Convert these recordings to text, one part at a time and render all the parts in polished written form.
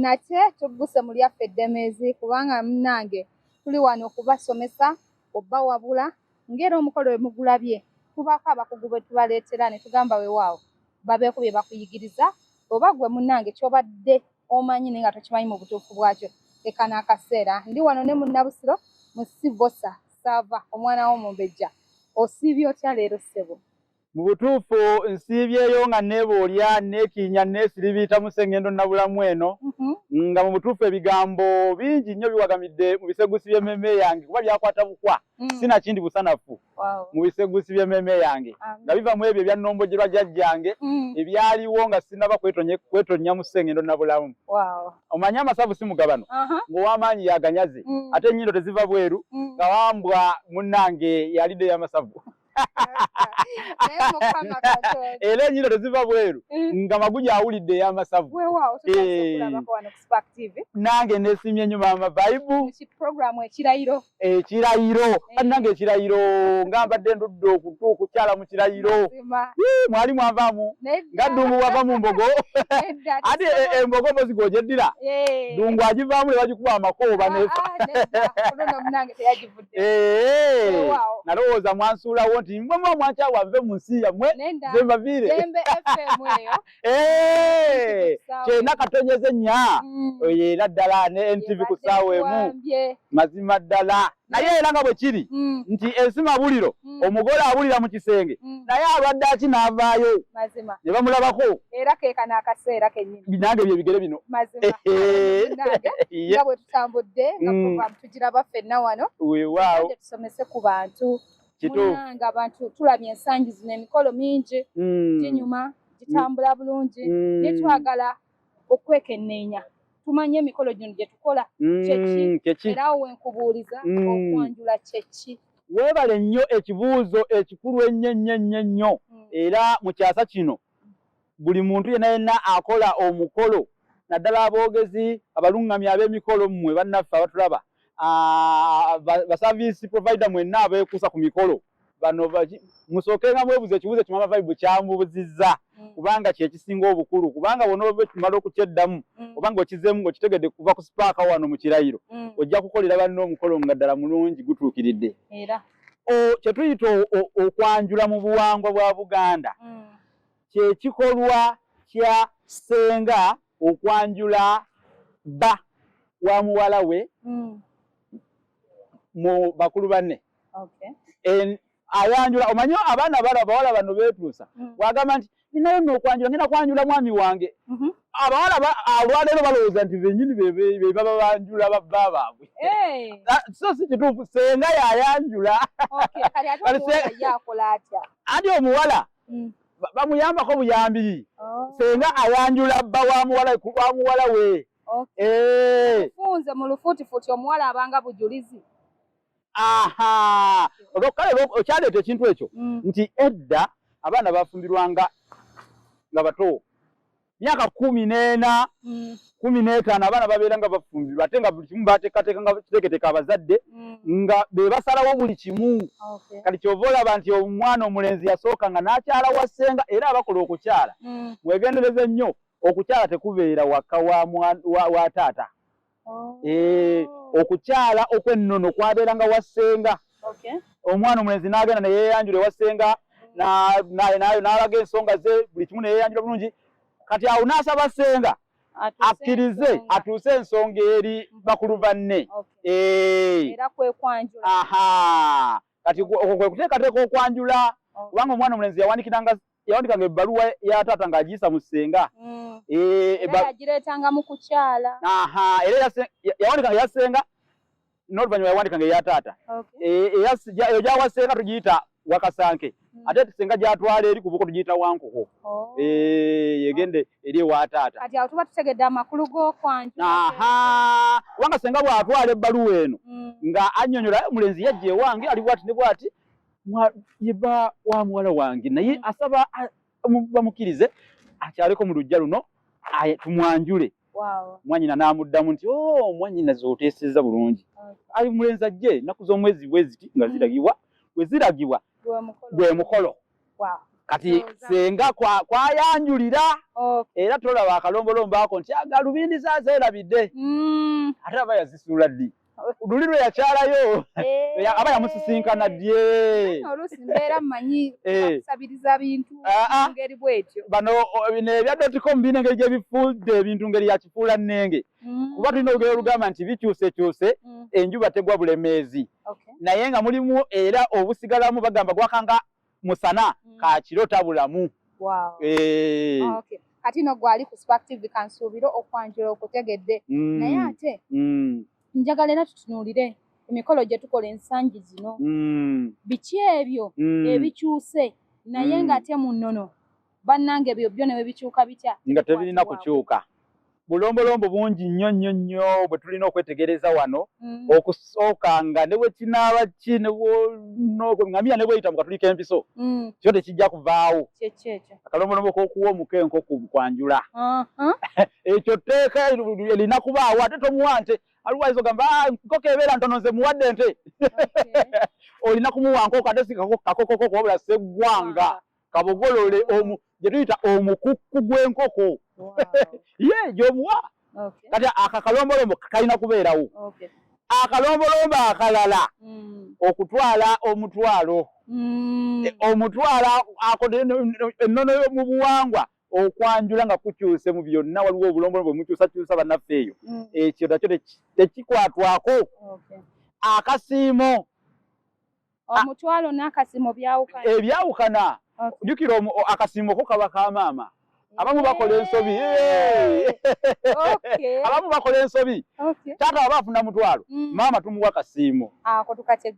nate tuguse muli affe eddemezi kubanga munnange tuli wano okubasomesa obba wabula ngera omukolo we mugulabye tubako abakugu bwe tubaleetera ne tugamba weewaawo babeeko bye bakuyigiriza oba gwe munnange kyobadde omanyi naye nga tokimanyi mu butuufu bwakyo leka n'akaseera ndi wano ne munnabusiro musibosa Sava omwana w'omumbejja osiibye otya leero ssebo? Mu butuufu nsiibyeyo nga neeboolya neekiinya neesiribiita mu Ssengendo Nabulamu eno nga mu butuufu ebigambo bingi nnyo biwagamidde mu bisegusi by'emmeme yange kuba byakwata bukwa sina kindi busanafu mu bisegusi by'emmeme yange nga biva mu ebyo ebyannombogerwa jjajjange ebyaliwo nga sinaba kwetonya mu Ssengendo Nabulamu. Omanyi amasavu si mugabano ng'ow'amaanyi yaganyaze ate ennyindo teziva bweru nga wambwa munnange yalidde y'amasavu. Era ennyindo teziva bweru nga Maguja awulidde ey'amasavu. Nange neesimye ennyo Maama Bible. Ekirayiro nange ekirayiro nga mbadde ndudde okukyala mu kirayiro. Mwali mwavaamu nga Ddungu wava mu mbogo ate embogo mbozi g'ogyeddira Ddungu agivaamu ne bagikuba amakooba nefa. Nalowooza mwansuulawo nti mama mwankyawa nve mu nsi yammwe nze mbaviire kyena katonyeze nnya era ddala ne NTV ku ssaawa emu mazima ddala naye era nga bwe kiri nti ensi mabuliro omugole abulira mu kisenge naye alwadde aki n'avaayo ne bamulabako era keeka n'akaseera kennyini nange bye bigere bino nga bwe tutambudde nga tugiraba ffenna wano weewaawo tusomese ku bantu nga abantu tulabye ensangi zino emikolo mingi ginyuma gitambula bulungi naye twagala okwekenneenya tumanye emikolo gino gye tukola kyeki era awo wenkubuuliza okwanjula kyeki. Weebale nnyo ekibuuzo ekikulu ennyo era mu kyasa kino buli muntu yenna akola omukolo naddala aboogezi abaluŋŋamya ab'emikolo mmwe bannaffe abatulaba ba service provider mwenna abeekuusa ku mikolo bano musookenga mwebuuza ekibuuzo kye Maama Bible kyamubuzizza kubanga kye kisinga obukulu kubanga bonna oba tumala okukyeddamu obanga okizeemu ng'okitegedde kuva ku sipaaka wano mu kirayiro ojja kukolera banno omukolo nga ddala mulungi gutuukiridde. Kye tuyita okwanjula mu buwangwa bwa Buganda kye kikolwa kya ssenga okwanjula bba wa muwala we mu bakulu banne. Ayanjula omanyi abaana bawala bano beetuusa wagamba nti ninayo nno okwanjula ngenda kwanjula mwami wange abawala olwaleero balowooza nti bennyini be baba banjula babba baabwe so si kituufu senga yayanjula andi omuwala bamuyambako buyambi senga ayanjula bba wa muwala we. Funze mu lufuutifuuti omuwala abanga bujulizi. Kale okyaleeta ekintu ekyo nti edda abaana bafumbirwanga nga bato myaka 14 15 abaana babeera nga bafumbirwa ate nga buli kimu bateekateeka nga kiteeketeeka abazadde nga be basalawo buli kimu. Kati kyova olaba nti omwana omulenzi yasooka nga n'akyala wa ssenga era abakola okukyala mwegendereze nnyo okukyala tekubeera waka wa taata. Okukyala okwennono kwabeeranga wa ssenga. Omwana omulenzi n'agenda ne yeeyanjula ewa ssenga n'alaga ensonga ze buli kimu ne yeeyanjula bulungi kati awo n'asaba ssenga akkirize atuuse ensonga eri bakulu banne. Kati kwe kuteekateeka okwanjula kubanga omwana omulenzi yawandikanga ebbaluwa ya taata ng'agiyisa mu ssenga. Yagireetanga mu kukyala. Era yawandikanga eya ssenga n'oluvannyuma yawandikanga eya taata. Eyo gy'awa ssenga tugiyita wakasanke ate ssenga gy'atwala eri ku buko tugiyita wankoko. Yegende eri ewa taata. Kati awo tuba tutegedde amakulu g'okwanjula. Kubanga ssenga bw'atwala ebbaluwa eno nga annyonnyola omulenzi yajja ewange ali bw'ati ne bw'ati yeba wa muwala wange naye asaba bamukirize akyaleko mu lujja luno tumwanjule. Mwanyina n'amuddamu nti mwanyina z'oteesezza bulungi ali mulenzi ajje nnaku z'omwezi bwe ziti nga ziragibwa we ziragibwa gwe mukolo. kati senga kwayanjulira era tolaba akalombolombo ako nti agalubindi saazeerabidde ate aba yazisula ddi luli lwe yakyalayo aba yamusisinkana dye oluusi mbeera mmanyi bakusabiriza bintu ngeri bwetyo bano bino ebya.com birina engeri gye bifudde ebintu ngeri yakifuula nnenge kuba tulina olugero olugamba nti bikyusekyuse enjuba tegwa bulemeezi naye nga mulimu era obusigalamu bagamba gwakanga musana kakiro tabulamu kati no gwali ku Spark-TV kansuubiro okwanjula okutegedde naye ate njagala era tutunuulire emikolo gye tukola ensangi zino biki ebyo ebikyuse naye ng'ate mu nnono bannange ebyo byo ne bwe bikyuka bitya nga tebirina kukyuka bulombolombo bungi nnyo nnyo nnyo bwe tulina okwetegereza wano okusooka nga ne bwe kinaaba ki ngamiya ne bweyita mu katuli k'empiso kyo tekijja kuvaawo akalombolombo k'okuwa omukenko kwanjula ekyo tteeka erina kubaawo ate tomuwa nte aluwaizo gamba nkoko ebeera ntono nze muwadde nte olina kumuwa nkoko ate si kakokoko wabula seggwanga kabogolole gye tuyita omukukku gw'enkoko ye gy'omuwa kati akakalombolombo kalina kubeerawo akalombolombo akalala okutwala omutwalo ennono mu buwangwa okwanjula nga kukyuse mu byonna waliwo obulombolombo mukyusakyusa bannaffe eyo ekyo nakyo tekikwatwako akasiimo omutwalo n'akasiimo ebyawukana jjukira akasiimo ko kaba ka maama abamu bakola ensobi abamu bakola ensobi taata aba afuna mutwalo maama tumuwa akasiimo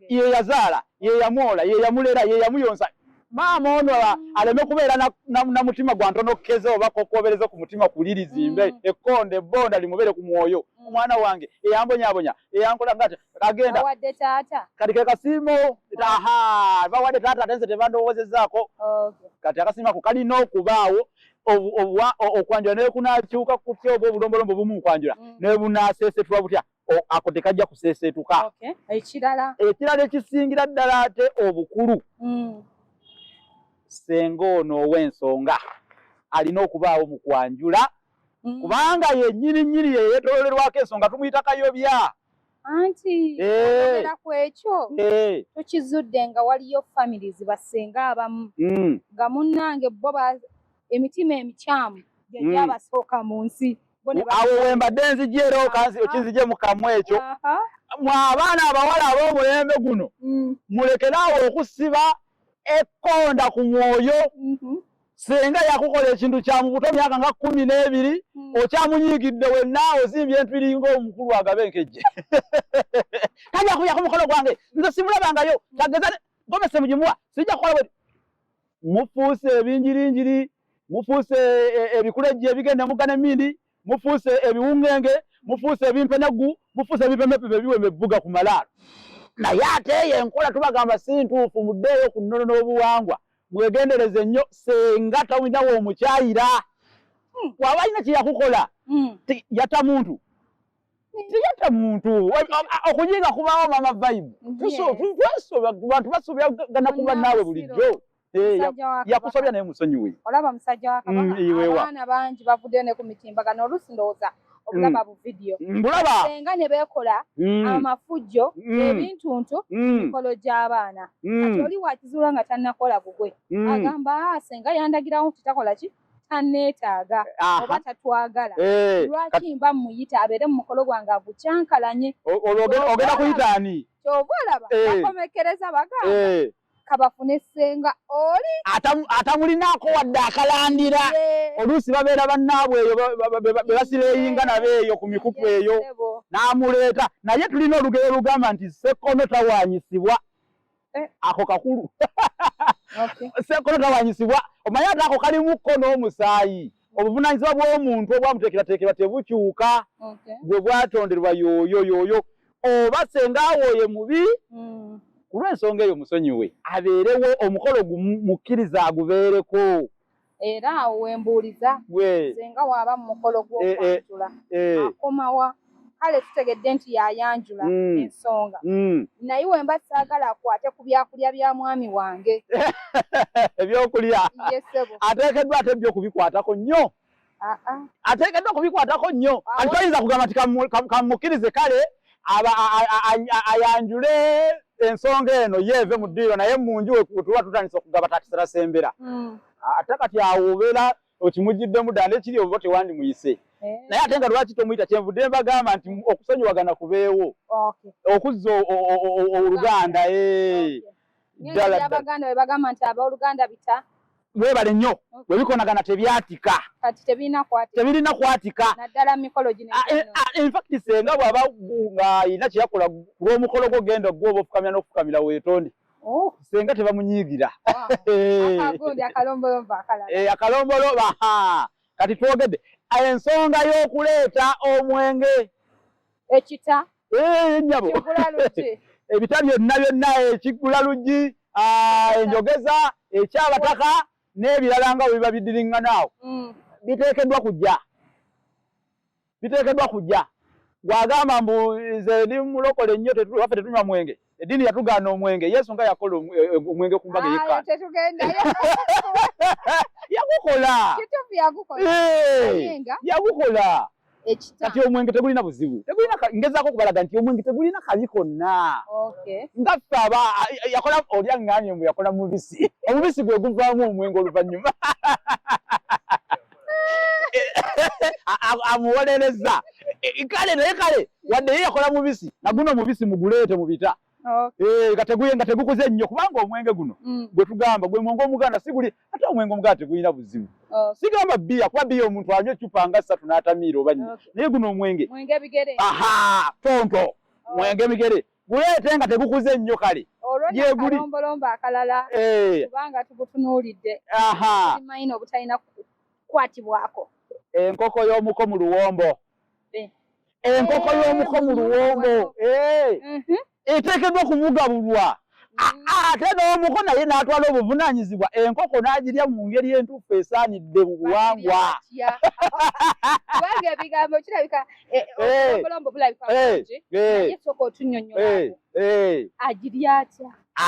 ye yazaala ye yamwola ye yamulera ye yamuyonsa maama ono aleme kubeera na mutima gwa ntono kkeze oba kokobereza ku mutima kulirizimbe ekkonde ebbonda limubere ku mwoyo omwana wange eyambonyaabonya eyankola ngati agenda bawadde taata kati ke kasiimo bawadde taata ate nze tebandowoozezaako kati akasiimo ako kalina okubaawo okwanjula naye kunaakyuka kutya oba obulombolombo bumu nkwanjula naye bunaaseesetulwa butya ako tekajja kuseesetuka ekirala ekisingira ddala ate obukulu senga ono ow'ensonga alina okubaawo mu kwanjula kubanga yennyini yeyeetoololерwako ensonga tumuyita kayobya anti era ku ekyo tukizudde nga waliyo families basenga abamu nga munnange bo emitima emikyamu gyabasooka mu nsi awo wembadde nzigyera okinzigye mu kamu ekyo mwe abaana abawala ab'omulembe guno mulekeraawo okusiba ekkonda ku mwoyo senga yakukola ekintu kya mu buto myaka nga 12 okyamunyiigidde wenna ozimbye entwiringa omukulu agabe enkejje tajja kuya ku mukono gwange nze simulabangayo tageza gomese mugimuwa sijja kukola bwe mufuuse ebinjirinjiri mufuuse ebikulejje ebigenda mugana emindi mufuuse ebiwungenge mufuuse ebimpenegu mufuuse ebipemepe ebiwembe ebivuga ku malaalo naye ate yenkola tubagamba si ntuufu muddeeyo ku nnono n'obuwangwa mwegendereze nnyo senga tawinawo omukyayira waba alina kye yakukola yatta muntu tiyatta muntu okunyinga kubaawo mama vibe bantu basuubiragana kuba naawe bulijjo yakusobya naye musonyiwe olaba musajja wa kabaka abaana bangi bavuddeyo ne ku mitimbagano oluusi ndowooza obulaba bu video mbulaba senga ne beekola amafujjo ebintuntu mikolo gy'abaana kati oli wakizuula nga tannakola bugwe agamba senga yandagirawo nti takola ki tanneetaaga oba tatwagala lwaki mba muyita abeere mu mukolo gwange agukyankalanye ogenda kuyitaani kyova olaba bakomekereza bagamba kabafune senga oli atamulinaako wadde akalandira oluusi babeera bannaabwe eyo bebasireyinga nabeeyo ku mikuku eyo n'amuleeta naye tulina olugero olugamba nti sekono tawanyisibwa ako kakulu sekono tawanyisibwa omanye ate ako kalimuko n'omusaayi obuvunaanyizibwa bw'omuntu obwamuteekerateekera tebukyuka bwe bwatonderwa yooyo oba senga awooye mubi kulw'ensonga eyo musonyiwe abeerewo omukolo mukkiriza agubeereko era awo wembuuliza senga waaba mu mukolo gw'okwanjula akomawa kale tutegedde nti yayanjula ensonga naye wemba saagala akwate ku byakulya bya mwami wange ebyokulya ateekeddwa ate ebyokubikwatako nnyo ateekeddwa kubikwatako nnyo kati toyinza kugamba nti kamukkirize kale ayanjule ensonga eno yeeve mu ddiiro naye munju wetuba tutandisa okugaba takiserasembera ate kati awo obeera okimuggiddemu ddala ekiri oba tewandimuyise naye ate nga lwaki tomuyita kyenvudde mbagamba nti okusonyiwagana kubeewo okuzza oluganda ddala abaganda bwe bagamba nti abooluganda bita weebale nnyo bwe bikonagana tebyatika kati tebirina kwatika naddala mu mikolo gino infact senga bw'aba nga alina kye yakola ku lw'omukolo gwo genda gw'oba ofukamira n'okufukamira weetonde senga tebamunyiigira akalombolomba kati twogedde ensonga y'okuleeta omwenge ekita nyabo ebita byonna ekigula luggi enjogeza ekyabataka n'ebirala nga bwe biba biddiringana biteekeddwa kujja gwagamba mbu nze ndi mulokole nnyo waffe tetunywa mwenge eddiini yatugaana omwenge yesu nga yakola omwenge ku mbaga yekka yagukola kati omwenge tegulina buzibu ngezaako okubalaga nti omwenge tegulina kabi konna nga ffe aba yakola olya ngambye mbu yakola mubisi omubisi gwe guvaamu omwenge oluvannyuma amuwolereza kale naye kale wadde ye yakola mubisi naguno omubisi muguleete mu bita nga tegukuze nnyo kubanga omwenge guno gwe tugamba gwe mwenge omuganda siguli ate omwenge omuganda tegulina buzibu sigamba bbiya kuba bbiya omuntu anywa ecupa nga 3 n'atamiira oba nnyo naye guno omwenge tonto mwenge migere guleete nga tegukuze nnyo kale yeguli akalala kubanga tugutunuulidde mayina obutalina kukwatibwako enkoko y'omuko mu luwombo eteekeddwa kumugabulwa ate n'omuko naye n'atwala obuvunaanyizibwa enkoko n'agirya mu ngeri entuufu esaanidde mu buwangwa kubanga ebigambo kirabika obulombo bulabika bulungi naye sooka otunnyonnyolako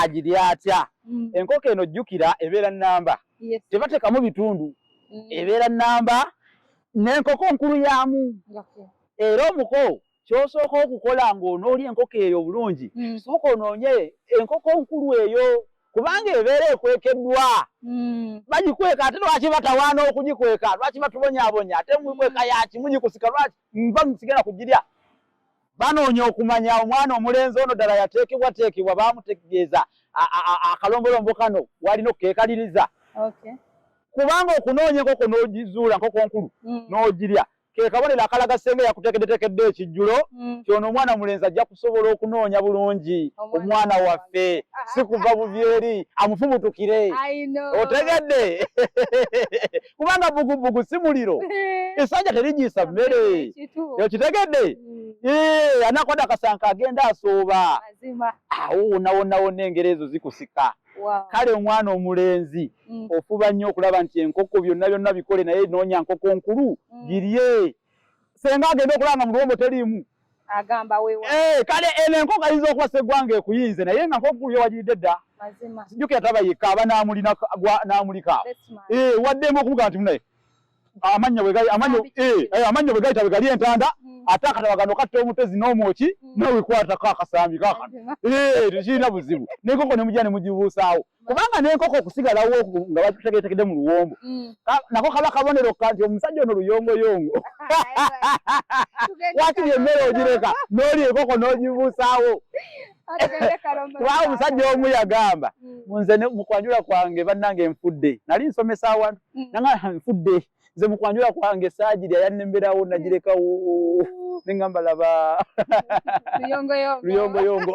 agirya atya enkoko eno jjukira ebeera nnamba tebateekamu bitundu ebeera nnamba n'enkoko nkulu yamu era omuko kyosooka okukola ng'onoolya enkoko eyo obulungi sooka onoonye enkoko nkulu eyo kubanga ebeera ekwekeddwa bagikweka ate lwaki batawaana okugikweka lwaki batubonyaabonya ate mukweka yakimu gikusika lwaki nva musigenda kugirya banoonya okumanya omwana omulenzi ono ddala yateekebwateekebwa baamutegeeza akalombolombo kano walina okukeekaliriza kubanga okunoonya enkoko n'ogizuula nkoko nkulu n'ogirya ke kabonero akalaga senge yakuteekeddeteekedde ekijjulo kyono omwana mulenzi ajja kusobola okunoonya bulungi omwana waffe si kuva bubyeri amufubutukire otegedde kubanga bugubugu si muliro esajja terigiisa mmere okitegedde anakoda akasanka agenda asooba awo wonna engero ezo zikusika kale omwana omulenzi ofuba nnyo okulaba nti enkoko byonna bikole naye noonya nkoko nkulu girye senga agenda okulanga mu luwombo teriimu agamba wewa kale eno enkoko ayinza okuba seggwanga ekuyinze naye nga nkoko nkulu yewagiridde dda sijjukira taba yekka aba n'amulika waddemu okumugaa nti munaye amannyo bwe gayita bwe gali entanda ate akatabagano katta omutezi n'omwoki nawekwatako akasambi kakano tekirina buzibu n'enkoko ne mujja ne mugibuusaawo kubanga n'enkoko okusigalawo nga bategeetegedde mu luwombo nako kaba kabonero nti omusajja ono luyongoyongo wakiri emmere ogireka n'oli enkoko n'ogibuusaawo kubanga omusajja omu yagamba nze mukwanjula kwange bannange nfudde nali nsomesa awantu nanga nfudde nze mukwanjula kwange saagirya yannemberawo nagirekawo neŋŋamba laba luyongoyongo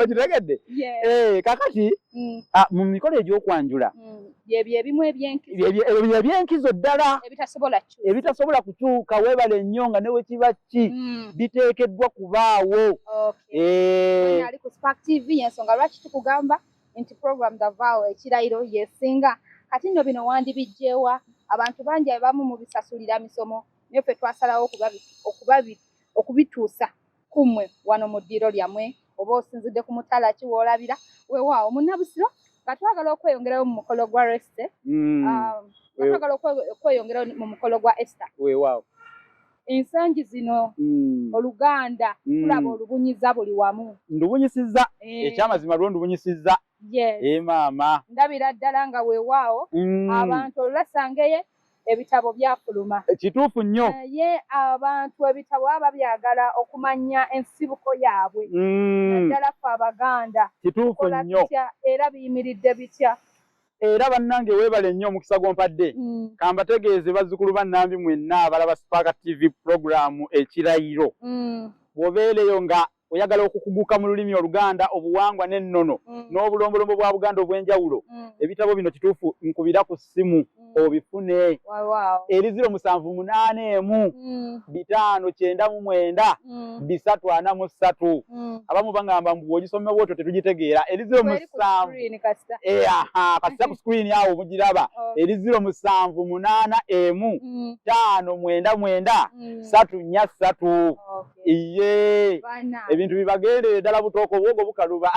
okitegedde kakati mu mikolo egy'okwanjula ebyo ebimu ebyenkizo ddala ebitasobola kukyuka weebale nnyo nga ne wekiba ki biteekeddwa kubaawo ali ku Spark TV y'ensonga lwaki tukugamba nti program Davao ekirayiro yesinga kati nno bino wandibijjeewa abantu bangi abamu mu bisasulira misomo naye ffe twasalawo okubituusa kummwe wano mu ddiro lyammwe oba osinzidde ku mutala ki woolabira weewaawo munnabusiro nga twagala okweyongerayo mu mukolo gwa resite twagala okweyongerayo mu mukolo gwa Esther weewaawo ensangi zino Oluganda tulaba olubunyiza buli wamu ndubunyisizza ekyamazima lwo ndubunyisizza maama ndabira ddala nga weewaawo abantu olulasangeye ebitabo byafuluma kituufu nnyo naye abantu ebitabo baba byagala okumanya ensibuko yaabwe naddala ffe Abaganda kituufu nnyo era biyimiridde bitya era bannange weebale nnyo omukisa gw'ompadde kambategeeze bazzukulu bannambi mwenna abalaba Spark TV programu ekirayiro bw'obeereyo nga oyagala okukuguka mu lulimi Oluganda obuwangwa n'ennono n'obulombolombo bwa Buganda obw'enjawulo ebitabo bino kituufu nkubira ku ssimu obifune eri 0781 599 343 abamu bangamba mbu bw'ogisoma bwotyo tetugitegeera eri 07 kasita ku screen awo mugiraba eri 0781 599 343 iye ebintu bibagendere ddala butooko bwogo bukaluba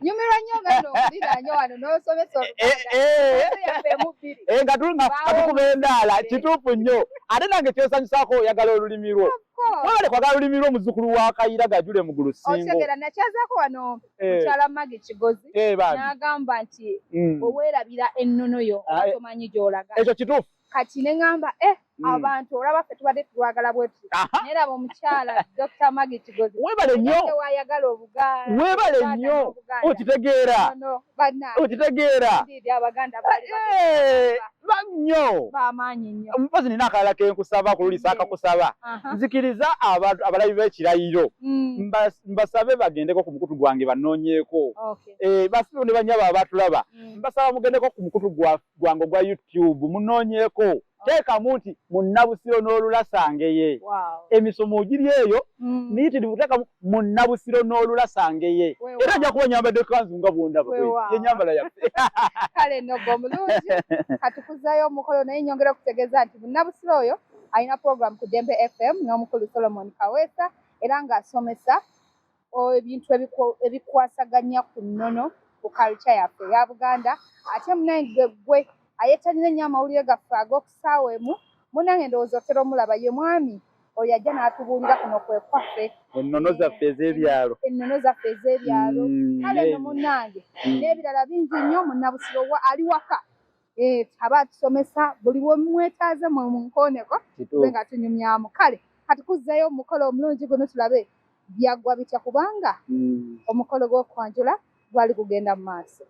nyumirwa nnyo nga n'okulira nnyo wano n'osomesa nga tukuba endaala kituufu nnyo ate nange kyesanyusaako oyagala olulimi lwo wabale kwagala olulimi lwo muzzukulu wa Kayira Gajule Mugulu Ssingo otegera nakyazaako wano mukyala Magi Kigozi n'agamba nti oweerabira ennono yo tomanyi gy'olaga ekyo kituufu kati ne ŋŋamba abantu olaba ffe tubadde tulwagala bwe tuti neraba omukyala Dr. Magi Kigozi weebale nnyo wayagala Obuganda weebale nnyo okitegeera okitegeera Abaganda nnyo bamaanyi nnyo mpozi nina akalala kenkusaba kululisa akakusaba nzikiriza abantu abalabi b'ekirayiro mbasabe bagendeko ku mukutu gwange banoonyeeko basibe ne banyaba abatulaba mbasaba mugendeko ku mukutu gwange ogwa YouTube munoonyeeko teekamu nti munnabusiro n'olulasangeye emisomo ogiri eyo miyitirivu teekamu munnabusiro n'olulasangeye era nja kuba nyambadde kanzu nga bwondaba yenyambala yaffe kale nnogo omulungi katukuzayo omukolo naye nyongera okutegeeza nti munnabusiro oyo alina program ku Dembe FM n'omukulu Solomon Kaweesa era ng'asomesa ebintu ebikwasaganya ku nnono ku culture yaffe eya Buganda ate munange gwe ayettanira nnyo amawulire gaffe ag'okusaawa emu munange ndowooza otera omulaba ye mwami oyo ajja n'atubuulira kuno kwe kwaffe ennono zaffe ez'ebyalo kale no munnange n'ebirala bingi nnyo munnabusiro ali waka aba atusomesa buli we mwetaaze munkooneko tube nga tunyumyamu kale katukuzzayo omukolo omulungi guno tulabe byaggwa bitya kubanga omukolo gw'okwanjula gwali kugenda mu maaso